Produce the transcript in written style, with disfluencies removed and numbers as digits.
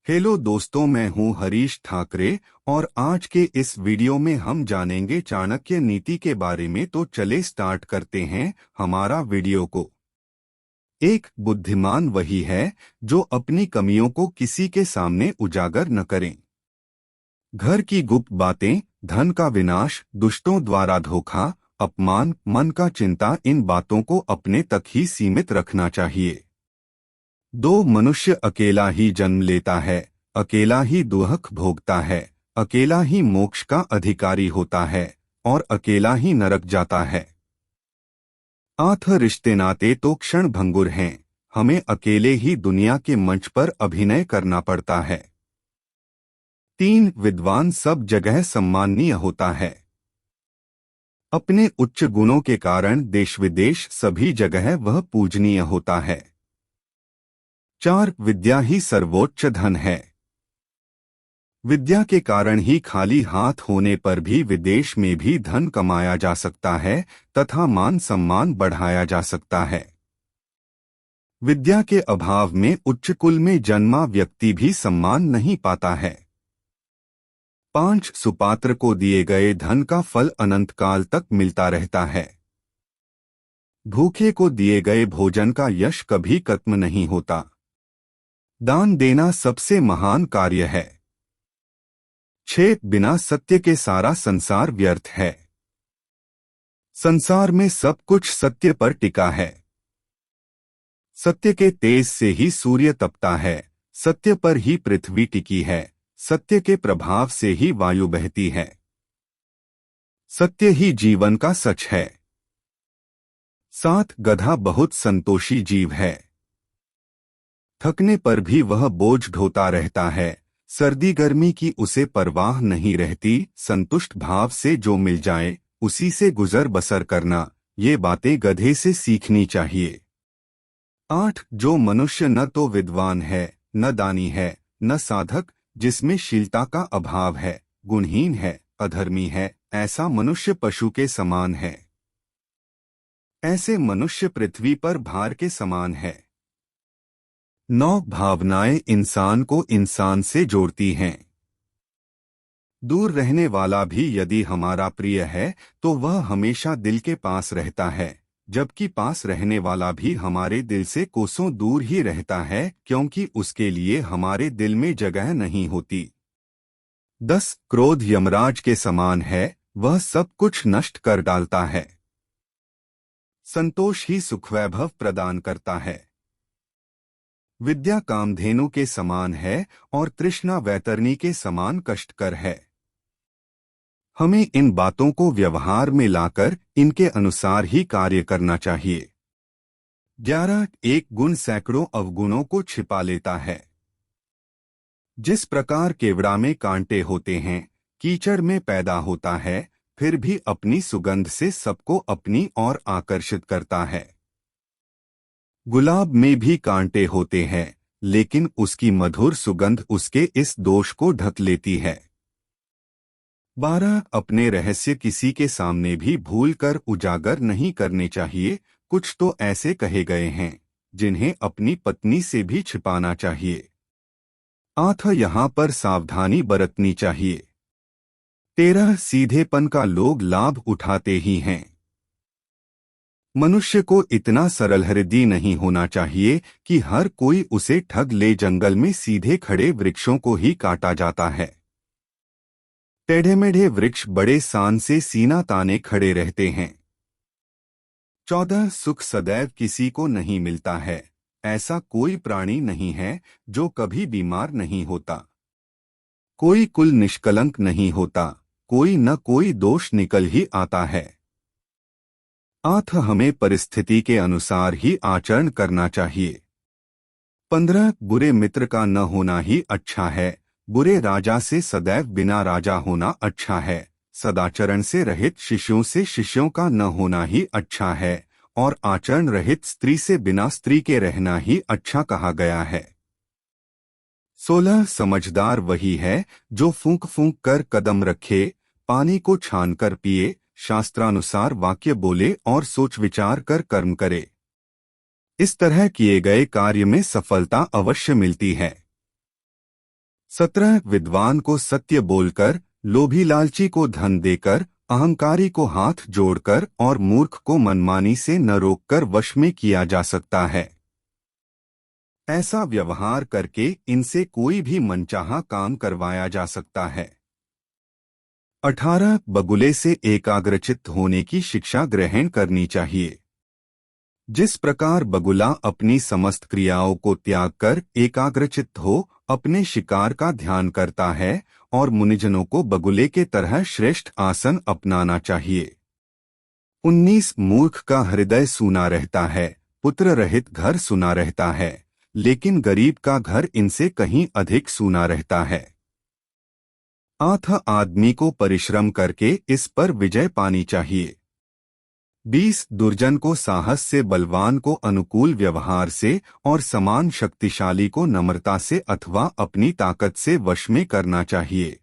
Hello दोस्तों, मैं हूं हरीश ठाकरे और आज के इस वीडियो में हम जानेंगे चाणक्य नीति के बारे में। तो चले स्टार्ट करते हैं हमारा वीडियो को। एक बुद्धिमान वही है जो अपनी कमियों को किसी के सामने उजागर न करें। घर की गुप्त बातें, धन का विनाश, दुष्टों द्वारा धोखा, अपमान, मन का चिंता, इन बातों को अपने तक ही सीमित रखना चाहिए। दो मनुष्य अकेला ही जन्म लेता है, अकेला ही दुख भोगता है, अकेला ही मोक्ष का अधिकारी होता है और अकेला ही नरक जाता है। आठ रिश्ते नाते तो क्षण भंगुर हैं, हमें अकेले ही दुनिया के मंच पर अभिनय करना पड़ता है। तीन विद्वान सब जगह सम्माननीय होता है, अपने उच्च गुणों के कारण देश विदेश सभी जगह वह पूजनीय होता है। चार विद्या ही सर्वोच्च धन है, विद्या के कारण ही खाली हाथ होने पर भी विदेश में भी धन कमाया जा सकता है तथा मान सम्मान बढ़ाया जा सकता है। विद्या के अभाव में उच्च कुल में जन्मा व्यक्ति भी सम्मान नहीं पाता है। पांच सुपात्र को दिए गए धन का फल अनंत काल तक मिलता रहता है, भूखे को दिए गए भोजन का यश कभी खत्म नहीं होता। दान देना सबसे महान कार्य है। छह बिना सत्य के सारा संसार व्यर्थ है, संसार में सब कुछ सत्य पर टिका है। सत्य के तेज से ही सूर्य तपता है, सत्य पर ही पृथ्वी टिकी है, सत्य के प्रभाव से ही वायु बहती है। सत्य ही जीवन का सच है। सात गधा बहुत संतोषी जीव है, थकने पर भी वह बोझ ढोता रहता है, सर्दी गर्मी की उसे परवाह नहीं रहती, संतुष्ट भाव से जो मिल जाए उसी से गुजर बसर करना, ये बातें गधे से सीखनी चाहिए। आठ जो मनुष्य न तो विद्वान है, न दानी है, न साधक, जिसमें शीलता का अभाव है, गुणहीन है, अधर्मी है, ऐसा मनुष्य पशु के समान है। ऐसे मनुष्य पृथ्वी पर भार के समान है। नौ भावनाएं इंसान को इंसान से जोड़ती हैं। दूर रहने वाला भी यदि हमारा प्रिय है तो वह हमेशा दिल के पास रहता है, जबकि पास रहने वाला भी हमारे दिल से कोसों दूर ही रहता है, क्योंकि उसके लिए हमारे दिल में जगह नहीं होती। 10 क्रोध यमराज के समान है, वह सब कुछ नष्ट कर डालता है। संतोष ही सुखवैभव प्रदान करता है। विद्या कामधेनु के समान है और तृष्णा वैतरणी के समान कष्टकर है। हमें इन बातों को व्यवहार में लाकर इनके अनुसार ही कार्य करना चाहिए। 11 एक गुण सैकड़ों अवगुणों को छिपा लेता है। जिस प्रकार केवड़ा में कांटे होते हैं, कीचड़ में पैदा होता है, फिर भी अपनी सुगंध से सबको अपनी ओर आकर्षित करता है। गुलाब में भी कांटे होते हैं, लेकिन उसकी मधुर सुगंध उसके इस दोष को ढक लेती है। 12 अपने रहस्य किसी के सामने भी भूलकर उजागर नहीं करने चाहिए। कुछ तो ऐसे कहे गए हैं जिन्हें अपनी पत्नी से भी छिपाना चाहिए। 8 यहाँ पर सावधानी बरतनी चाहिए। 13 सीधेपन का लोग लाभ उठाते ही हैं। मनुष्य को इतना सरल हृदय नहीं होना चाहिए कि हर कोई उसे ठग ले। जंगल में सीधे खड़े वृक्षों को ही काटा जाता है। टेढ़े मेढ़े वृक्ष बड़े शान से सीना ताने खड़े रहते हैं। 14 सुख सदैव किसी को नहीं मिलता है, ऐसा कोई प्राणी नहीं है जो कभी बीमार नहीं होता। कोई कुल निष्कलंक नहीं होता, कोई न कोई दोष निकल ही आता है। 8 हमें परिस्थिति के अनुसार ही आचरण करना चाहिए। 15 बुरे मित्र का न होना ही अच्छा है, बुरे राजा से सदैव बिना राजा होना अच्छा है। सदाचरण से रहित शिष्यों से शिष्यों का न होना ही अच्छा है, और आचरण रहित स्त्री से बिना स्त्री के रहना ही अच्छा कहा गया है। 16 समझदार वही है जो फूंक फूंक कर कदम रखे, पानी को छान कर पिए, शास्त्रानुसार वाक्य बोले और सोच विचार कर कर्म करे। इस तरह किए गए कार्य में सफलता अवश्य मिलती है। 17 विद्वान को सत्य बोलकर, लोभी लालची को धन देकर, अहंकारी को हाथ जोड़कर और मूर्ख को मनमानी से न रोककर वश में किया जा सकता है। ऐसा व्यवहार करके इनसे कोई भी मनचाहा काम करवाया जा सकता है। 18 बगुले से एकाग्रचित्त होने की शिक्षा ग्रहण करनी चाहिए। जिस प्रकार बगुला अपनी समस्त क्रियाओं को त्याग कर एकाग्रचित्त हो अपने शिकार का ध्यान करता है और मुनिजनों को बगुले के तरह श्रेष्ठ आसन अपनाना चाहिए। 19 मूर्ख का हृदय सूना रहता है, पुत्र रहित घर सुना रहता है, लेकिन गरीब का घर इनसे कहीं अधिक सूना रहता है। 8 आदमी को परिश्रम करके इस पर विजय पानी चाहिए। 20 दुर्जन को साहस से, बलवान को अनुकूल व्यवहार से और समान शक्तिशाली को नम्रता से अथवा अपनी ताकत से वश में करना चाहिए।